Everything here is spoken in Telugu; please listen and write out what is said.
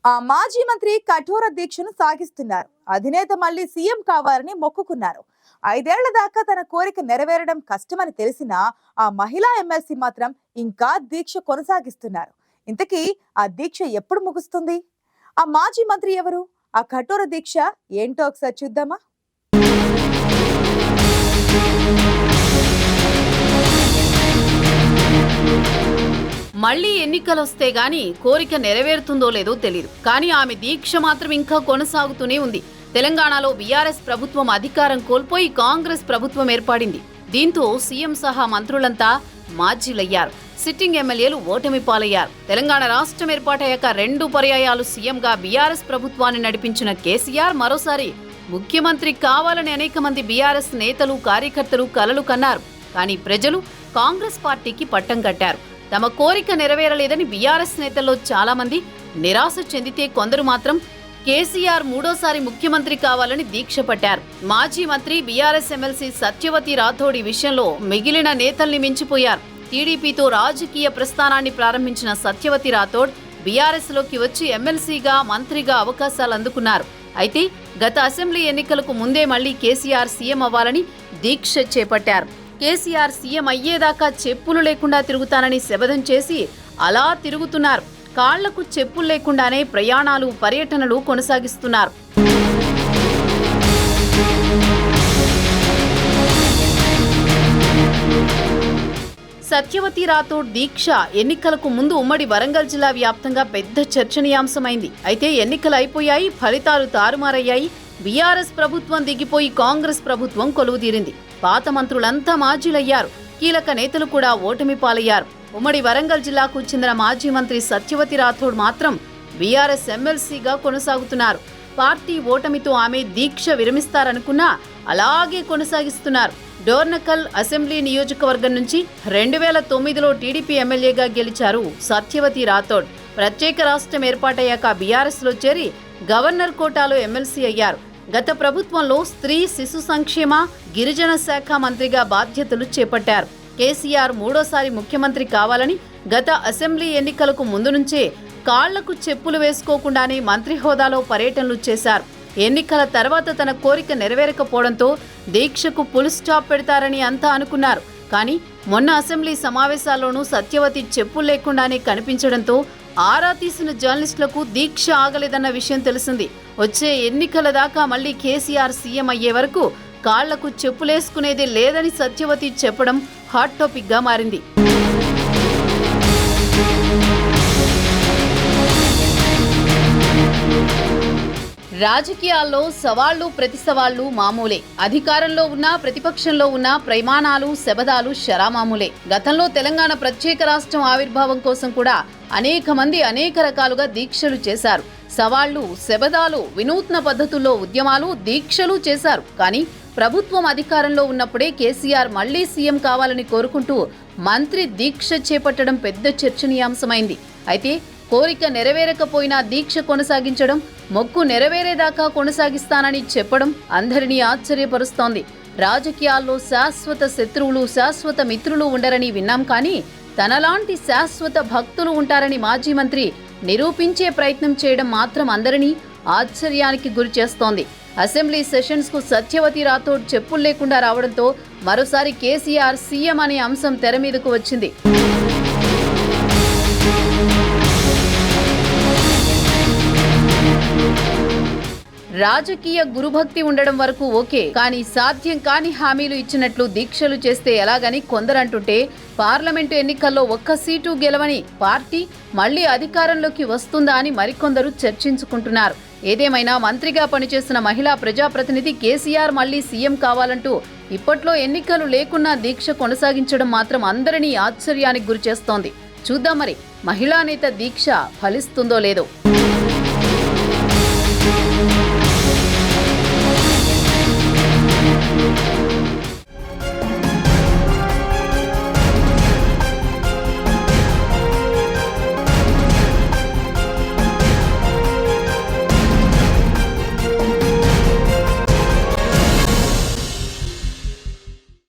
ఆ మాజీ మంత్రి కఠోర దీక్షను సాగిస్తున్నారు. అధినేత మళ్ళీ సీఎం కావాలని మొక్కుకున్నారు. 5 ఏళ్ల దాకా తన కోరిక నెరవేరడం కష్టమని తెలిసినా ఆ మహిళా ఎమ్మెల్సీ మాత్రం ఇంకా దీక్ష కొనసాగిస్తున్నారు. ఇంతకీ ఆ దీక్ష ఎప్పుడు ముగుస్తుంది? ఆ మాజీ మంత్రి ఎవరు? ఆ కఠోర దీక్ష ఏంటో ఒకసారి చూద్దామా? మళ్లీ ఎన్నికలొస్తే గాని కోరిక నెరవేరుతుందో లేదో తెలియదు. కానీ ఆమె దీక్ష మాత్రం ఇంకా కొనసాగుతూనే ఉంది. తెలంగాణలో బీఆర్ఎస్ ప్రభుత్వం అధికారం కోల్పోయి కాంగ్రెస్ ప్రభుత్వం ఏర్పడింది. దీంతో సీఎం సహా మంత్రులంతా మాజీలయ్యారు. సిట్టింగ్ ఎమ్మెల్యేలు ఓటమి పాలయ్యారు. తెలంగాణ రాష్ట్రం ఏర్పాటయ్యాక 2 పర్యాయాలు సీఎంగా బీఆర్ఎస్ ప్రభుత్వాన్ని నడిపించిన కేసీఆర్ మరోసారి ముఖ్యమంత్రి కావాలని అనేక మంది బీఆర్ఎస్ నేతలు కార్యకర్తలు కలలు కన్నారు. కానీ ప్రజలు కాంగ్రెస్ పార్టీకి పట్టం కట్టారు. తమ కోరిక నెరవేరలేదని బీఆర్ఎస్ నేతల్లో చాలా మంది నిరాశ చెందితే, కొందరు మాత్రం కేసీఆర్ 3వ ముఖ్యమంత్రి కావాలని దీక్ష పట్టారు. మాజీ మంత్రి బీఆర్ఎస్ ఎమ్మెల్సీ సత్యవతి రాథోడ్ విషయంలో మిగిలిన నేతల్ని మించిపోయారు. టీడీపీతో రాజకీయ ప్రస్థానాన్ని ప్రారంభించిన సత్యవతి రాథోడ్ బీఆర్ఎస్ లోకి వచ్చి ఎమ్మెల్సీగా మంత్రిగా అవకాశాలు అందుకున్నారు. అయితే గత అసెంబ్లీ ఎన్నికలకు ముందే మళ్లీ కేసీఆర్ సీఎం అవ్వాలని దీక్ష చేపట్టారు. కేసీఆర్ సీఎం అయ్యేదాకా చెప్పులు లేకుండా తిరుగుతానని శపథం చేసి అలా తిరుగుతున్నారు. కాళ్లకు చెప్పులు లేకుండానే ప్రయాణాలు, పర్యటనలు కొనసాగిస్తున్నారు. సత్యవతి రాథోడ్ దీక్ష ఎన్నికలకు ముందు ఉమ్మడి వరంగల్ జిల్లా వ్యాప్తంగా పెద్ద చర్చనీయాంశమైంది. అయితే ఎన్నికలు అయిపోయాయి, ఫలితాలు తారుమారయ్యాయి. బీఆర్ఎస్ ప్రభుత్వం దిగిపోయి కాంగ్రెస్ ప్రభుత్వం కొలువుదీరింది. పాత మంత్రులంతా మాజీలయ్యారు. కీలక నేతలు కూడా ఓటమి పాలయ్యారు. ఉమ్మడి వరంగల్ జిల్లాకు చెందిన మాజీ మంత్రి సత్యవతి రాథోడ్ మాత్రం బీఆర్ఎస్ ఎమ్మెల్సీగా కొనసాగుతున్నారు. పార్టీ ఓటమితో ఆమె దీక్ష విరమిస్తారనుకున్నా అలాగే కొనసాగిస్తున్నారు. డోర్నకల్ అసెంబ్లీ నియోజకవర్గం నుంచి 2009లో టీడీపీ ఎమ్మెల్యేగా గెలిచారు సత్యవతి రాథోడ్. ప్రత్యేక రాష్ట్రం ఏర్పాటయ్యాక బీఆర్ఎస్లో చేరి గవర్నర్ కోటాలో ఎమ్మెల్సీ అయ్యారు. గత ప్రభుత్వంలో స్త్రీ శిశు సంక్షేమ, గిరిజన శాఖ మంత్రిగా బాధ్యతలు చేపట్టారు. కేసీఆర్ 3వ ముఖ్యమంత్రి కావాలని గత అసెంబ్లీ ఎన్నికలకు ముందు నుంచే కాళ్లకు చెప్పులు వేసుకోకుండానే మంత్రి హోదాలో పర్యటనలు చేశారు. ఎన్నికల తర్వాత తన కోరిక నెరవేరకపోవడంతో దీక్షకు ఫుల్ స్టాప్ పెడతారని అంతా అనుకున్నారు. కానీ మొన్న అసెంబ్లీ సమావేశాల్లోనూ సత్యవతి చెప్పులు లేకుండానే కనిపించడంతో ఆరా తీసిన జర్నలిస్టులకు దీక్ష ఆగలేదన్న విషయం తెలిసింది. వచ్చే ఎన్నికల దాకా మళ్లీ కేసీఆర్ సీఎం అయ్యే వరకు కాళ్లకు చెప్పులేసుకునేదే లేదని సత్యవతి చెప్పడం హాట్ టాపిక్ గా మారింది. రాజకీయాల్లో సవాళ్లు, ప్రతి సవాళ్లు మామూలే. అధికారంలో ఉన్నా, ప్రతిపక్షంలో ఉన్నా ప్రమాణాలు, శబదాలు శరామామూలే. గతంలో తెలంగాణ ప్రత్యేక రాష్ట్రం ఆవిర్భావం కోసం కూడా అనేక మంది అనేక రకాలుగా దీక్షలు చేశారు. సవాళ్లు, శబదాలు, వినూత్న పద్ధతుల్లో ఉద్యమాలు, దీక్షలు చేశారు. కానీ ప్రభుత్వం అధికారంలో ఉన్నప్పుడే కేసీఆర్ మళ్లీ సీఎం కావాలని కోరుకుంటూ మంత్రి దీక్ష చేపట్టడం పెద్ద చర్చనీయాంశమైంది. అయితే కోరిక నెరవేరకపోయినా దీక్ష కొనసాగించడం, మొక్కు నెరవేరేదాకా కొనసాగిస్తానని చెప్పడం అందరినీ ఆశ్చర్యపరుస్తోంది. రాజకీయాల్లో శాశ్వత శత్రువులు, శాశ్వత మిత్రులు ఉండరని విన్నాం. కానీ తనలాంటి శాశ్వత భక్తులు ఉంటారని మాజీ మంత్రి నిరూపించే ప్రయత్నం చేయడం మాత్రం అందరినీ ఆశ్చర్యానికి గురి చేస్తోంది. అసెంబ్లీ సెషన్స్ కు సత్యవతి రాథోడ్ చెప్పులు లేకుండా రావడంతో మరోసారి కేసీఆర్ సీఎం అనే అంశం తెర మీదకు వచ్చింది. రాజకీయ గురుభక్తి ఉండడం వరకు ఓకే, కానీ సాధ్యం కాని హామీలు ఇచ్చినట్లు దీక్షలు చేస్తే ఎలాగని కొందరంటుంటే, పార్లమెంటు ఎన్నికల్లో 1 సీటు గెలవని పార్టీ మళ్లీ అధికారంలోకి వస్తుందా అని మరికొందరు చర్చించుకుంటున్నారు. ఏదేమైనా మంత్రిగా పనిచేసిన మహిళా ప్రజాప్రతినిధి కేసీఆర్ మళ్లీ సీఎం కావాలంటూ ఇప్పట్లో ఎన్నికలు లేకున్నా దీక్ష కొనసాగించడం మాత్రం అందరినీ ఆశ్చర్యానికి గురిచేస్తోంది. చూద్దాం మరి మహిళా నేత దీక్ష ఫలిస్తుందో లేదో.